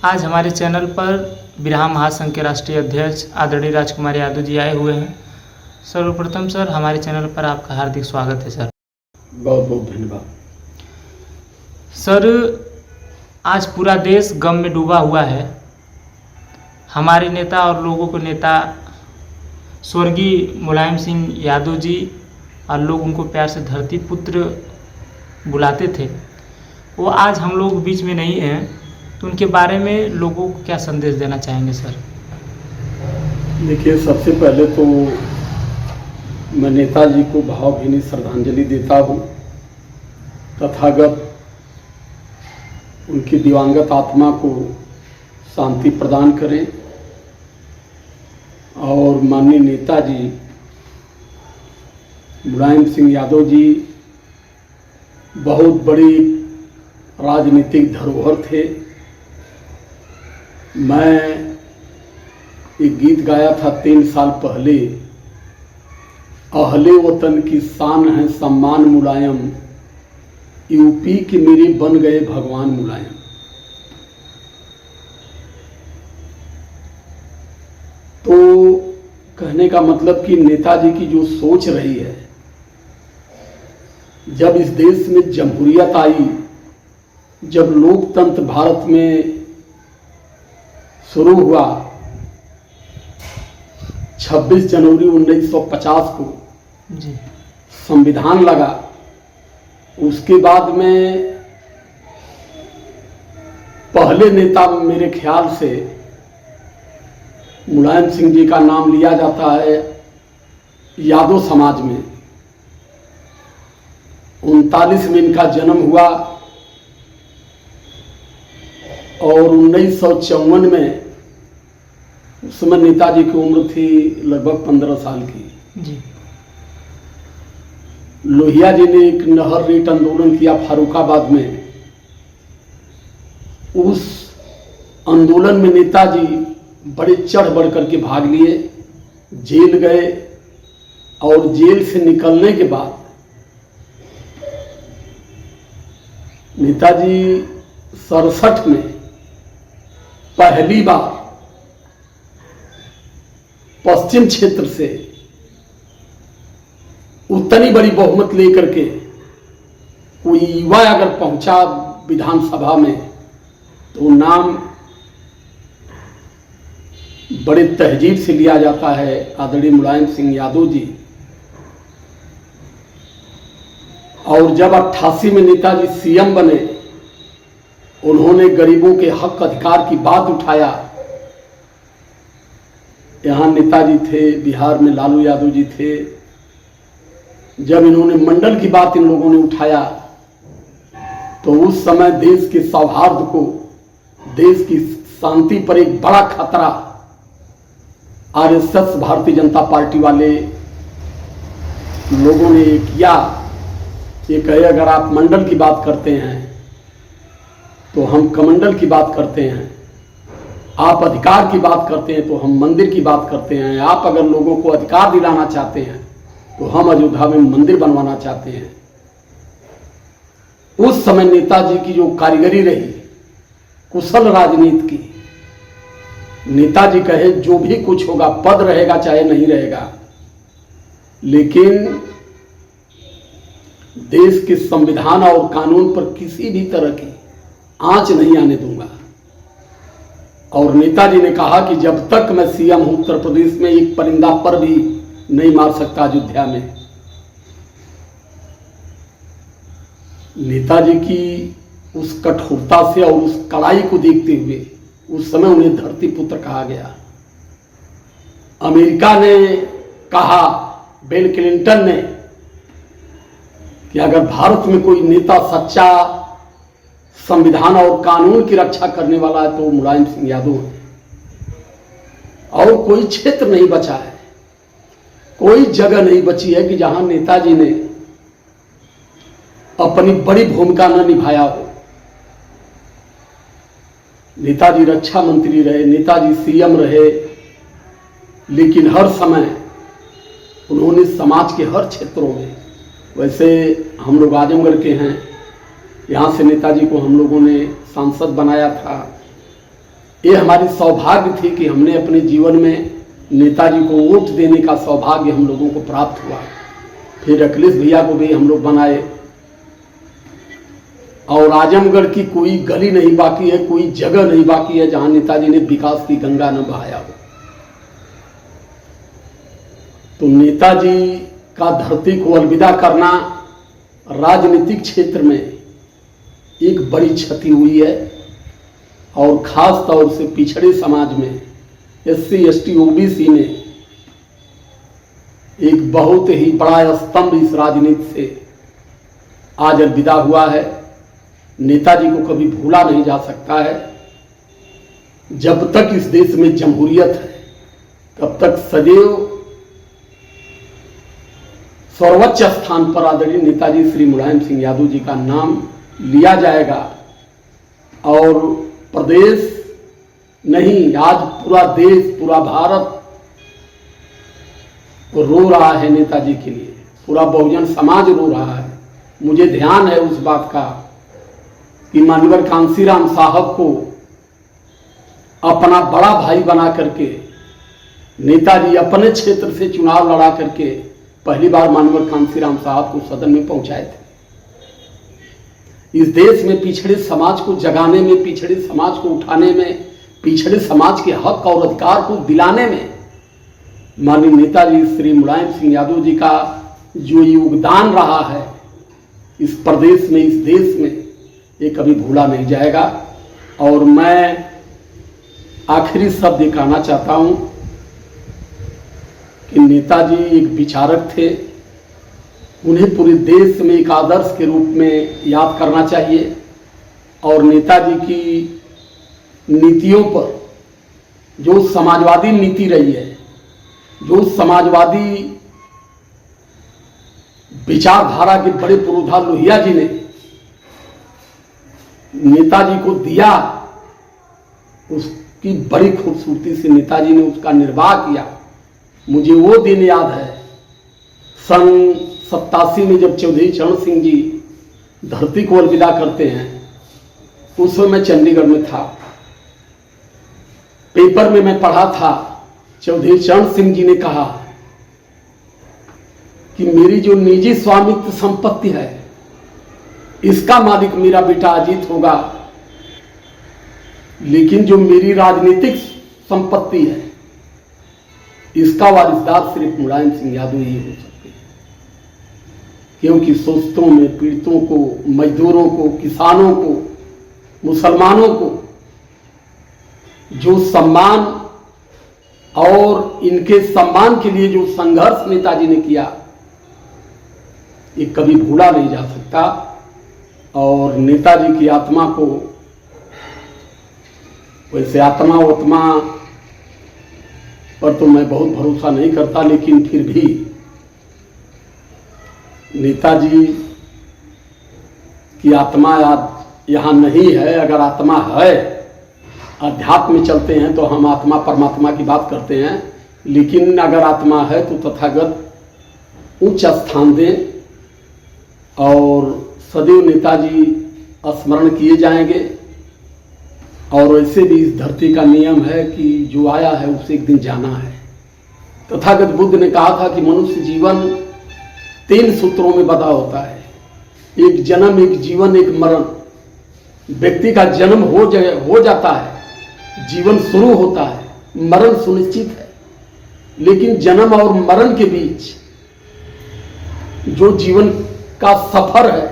आज हमारे चैनल पर बिरहा महासंघ के राष्ट्रीय अध्यक्ष आदरणीय राजकुमार यादव जी आए हुए हैं। सर्वप्रथम सर, हमारे चैनल पर आपका हार्दिक स्वागत है सर। बहुत बहुत धन्यवाद सर। आज पूरा देश गम में डूबा हुआ है। हमारे नेता और लोगों को नेता स्वर्गीय मुलायम सिंह यादव जी, और लोग उनको प्यार से धरती पुत्र बुलाते थे, वो आज हम लोग बीच में नहीं हैं, तो उनके बारे में लोगों को क्या संदेश देना चाहेंगे सर? देखिए, सबसे पहले तो मैं नेताजी को भावभीनी श्रद्धांजलि देता हूँ। तथागत उनकी दिवंगत आत्मा को शांति प्रदान करें और माननीय नेताजी मुलायम सिंह यादव जी बहुत बड़ी राजनीतिक धरोहर थे। मैं एक गीत गाया था 3 साल पहले, अहले वतन की शान है सम्मान मुलायम, यूपी के मेरे बन गए भगवान मुलायम। तो कहने का मतलब कि नेताजी की जो सोच रही है, जब इस देश में जमहूरियत आई, जब लोकतंत्र भारत में शुरू हुआ 26 जनवरी 1950 को जी संविधान लगा, उसके बाद में पहले नेता मेरे ख्याल से मुलायम सिंह जी का नाम लिया जाता है यादव समाज में। 39 में इनका जन्म हुआ और 1954 में, उस समय नेताजी की उम्र थी लगभग 15 साल की जी। लोहिया जी ने एक नहर रेट आंदोलन किया फारुखाबाद में। उस आंदोलन में नेताजी बड़े चढ़ बढ़ करके भाग लिए, जेल गए और जेल से निकलने के बाद नेताजी 67 में पहली बार पश्चिम क्षेत्र से उतनी बड़ी बहुमत लेकर के कोई युवा अगर पहुंचा विधानसभा में, तो नाम बड़े तहजीब से लिया जाता है, आदरणीय मुलायम सिंह यादव जी। और जब 88 में नेताजी सीएम बने, उन्होंने गरीबों के हक अधिकार की बात उठाया। यहाँ नेताजी थे, बिहार में लालू यादव जी थे। जब इन्होंने मंडल की बात इन लोगों ने उठाया, तो उस समय देश के सौहार्द को, देश की शांति पर एक बड़ा खतरा आरएसएस भारतीय जनता पार्टी वाले लोगों ने किया। ये कहे अगर आप मंडल की बात करते हैं तो हम कमंडल की बात करते हैं, आप अधिकार की बात करते हैं तो हम मंदिर की बात करते हैं, आप अगर लोगों को अधिकार दिलाना चाहते हैं तो हम अयोध्या में मंदिर बनवाना चाहते हैं। उस समय नेताजी की जो कारीगरी रही, कुशल राजनीति की, नेताजी कहे जो भी कुछ होगा, पद रहेगा चाहे नहीं रहेगा, लेकिन देश के संविधान और कानून पर किसी भी तरह की आंच नहीं आने दूंगा। और नेताजी ने कहा कि जब तक मैं सीएम हूं, उत्तर प्रदेश में एक परिंदा पर भी नहीं मार सकता अयोध्या में। नेताजी की उस कठोरता से और उस कड़ाई को देखते हुए उस समय उन्हें धरती पुत्र कहा गया। अमेरिका ने कहा, बिल क्लिंटन ने, कि अगर भारत में कोई नेता सच्चा संविधान और कानून की रक्षा करने वाला है तो मुलायम सिंह यादव है। और कोई क्षेत्र नहीं बचा है, कोई जगह नहीं बची है कि जहां नेताजी ने अपनी बड़ी भूमिका न निभाया हो। नेताजी रक्षा मंत्री रहे, नेताजी सीएम रहे, लेकिन हर समय उन्होंने समाज के हर क्षेत्रों में, वैसे हम लोग आजमगढ़ के हैं, यहाँ से नेताजी को हम लोगों ने सांसद बनाया था, ये हमारी सौभाग्य थी कि हमने अपने जीवन में नेताजी को वोट देने का सौभाग्य हम लोगों को प्राप्त हुआ। फिर अखिलेश भैया को भी हम लोग बनाए, और आजमगढ़ की कोई गली नहीं बाकी है, कोई जगह नहीं बाकी है जहां नेताजी ने विकास की गंगा न बहाया हो। तो नेताजी का धरती को अलविदा करना राजनीतिक क्षेत्र में एक बड़ी क्षति हुई है, और खास तौर से पिछड़े समाज में SC ST OBC में एक बहुत ही बड़ा स्तंभ इस राजनीति से आज अलविदा हुआ है। नेताजी को कभी भूला नहीं जा सकता है। जब तक इस देश में जमहूरियत है तब तक सदैव सर्वोच्च स्थान पर आदरणीय नेताजी श्री मुलायम सिंह यादव जी का नाम लिया जाएगा। और प्रदेश नहीं, आज पूरा देश, पूरा भारत रो रहा है नेताजी के लिए, पूरा बहुजन समाज रो रहा है। मुझे ध्यान है उस बात का कि माननीय कांशीराम साहब को अपना बड़ा भाई बना करके नेताजी अपने क्षेत्र से चुनाव लड़ा करके पहली बार माननीय कांशीराम साहब को सदन में पहुंचाए थे। इस देश में पिछड़े समाज को जगाने में, पिछड़े समाज को उठाने में, पिछड़े समाज के हक और अधिकार को दिलाने में माननीय नेताजी श्री मुलायम सिंह यादव जी का जो योगदान रहा है इस प्रदेश में, इस देश में, ये कभी भूला नहीं जाएगा। और मैं आखिरी शब्द ये कहना चाहता हूं कि नेताजी एक विचारक थे, उन्हें पूरे देश में एक आदर्श के रूप में याद करना चाहिए। और नेताजी की नीतियों पर, जो समाजवादी नीति रही है, जो समाजवादी विचारधारा के बड़े पुरोधा लोहिया जी ने नेताजी को दिया, उसकी बड़ी खूबसूरती से नेताजी ने उसका निर्वाह किया। मुझे वो दिन याद है, सन 87 में जब चौधरी चरण सिंह जी धरती को अलविदा करते हैं, उस समय मैं चंडीगढ़ में था। पेपर में मैं पढ़ा था, चौधरी चरण सिंह जी ने कहा कि मेरी जो निजी स्वामित्व संपत्ति है इसका मालिक मेरा बेटा अजीत होगा, लेकिन जो मेरी राजनीतिक संपत्ति है इसका वारिसदार सिर्फ मुलायम सिंह यादव ही हो सकते हैं। क्योंकि शोषितों में, पीड़ितों को, मजदूरों को, किसानों को, मुसलमानों को जो सम्मान और इनके सम्मान के लिए जो संघर्ष नेताजी ने किया ये कभी भूला नहीं जा सकता। और नेताजी की आत्मा को, वैसे आत्मा उत्मा पर तो मैं बहुत भरोसा नहीं करता, लेकिन फिर भी नेताजी की आत्मा यहाँ नहीं है। अगर आत्मा है, अध्यात्म में चलते हैं तो हम आत्मा परमात्मा की बात करते हैं, लेकिन अगर आत्मा है तो तथागत उच्च स्थान दें और सदैव नेताजी स्मरण किए जाएंगे। और वैसे भी इस धरती का नियम है कि जो आया है उसे एक दिन जाना है। तथागत बुद्ध ने कहा था कि मनुष्य जीवन 3 सूत्रों में बंधा होता है, एक जन्म, एक जीवन, एक मरण। व्यक्ति का जन्म हो जाता है, जीवन शुरू होता है, मरण सुनिश्चित है, लेकिन जन्म और मरण के बीच जो जीवन का सफर है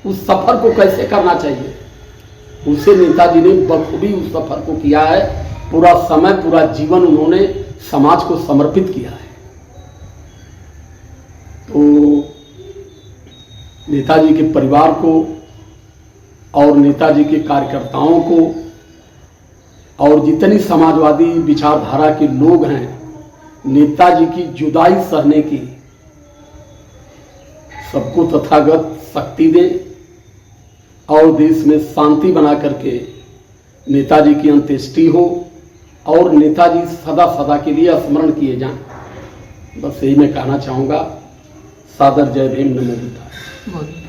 उस सफर को कैसे करना चाहिए, उसे नेताजी ने बखूबी उस सफर को किया है। पूरा समय, पूरा जीवन उन्होंने समाज को समर्पित किया है। तो नेताजी के परिवार को और नेताजी के कार्यकर्ताओं को और जितनी समाजवादी विचारधारा के लोग हैं, नेताजी की जुदाई सहने की सबको तथागत शक्ति दें और देश में शांति बना करके नेताजी की अंत्येष्टि हो और नेताजी सदा सदा के लिए स्मरण किए जाएं। बस यही मैं कहना चाहूँगा। सादर जय भीम, नमो बुद्धाय।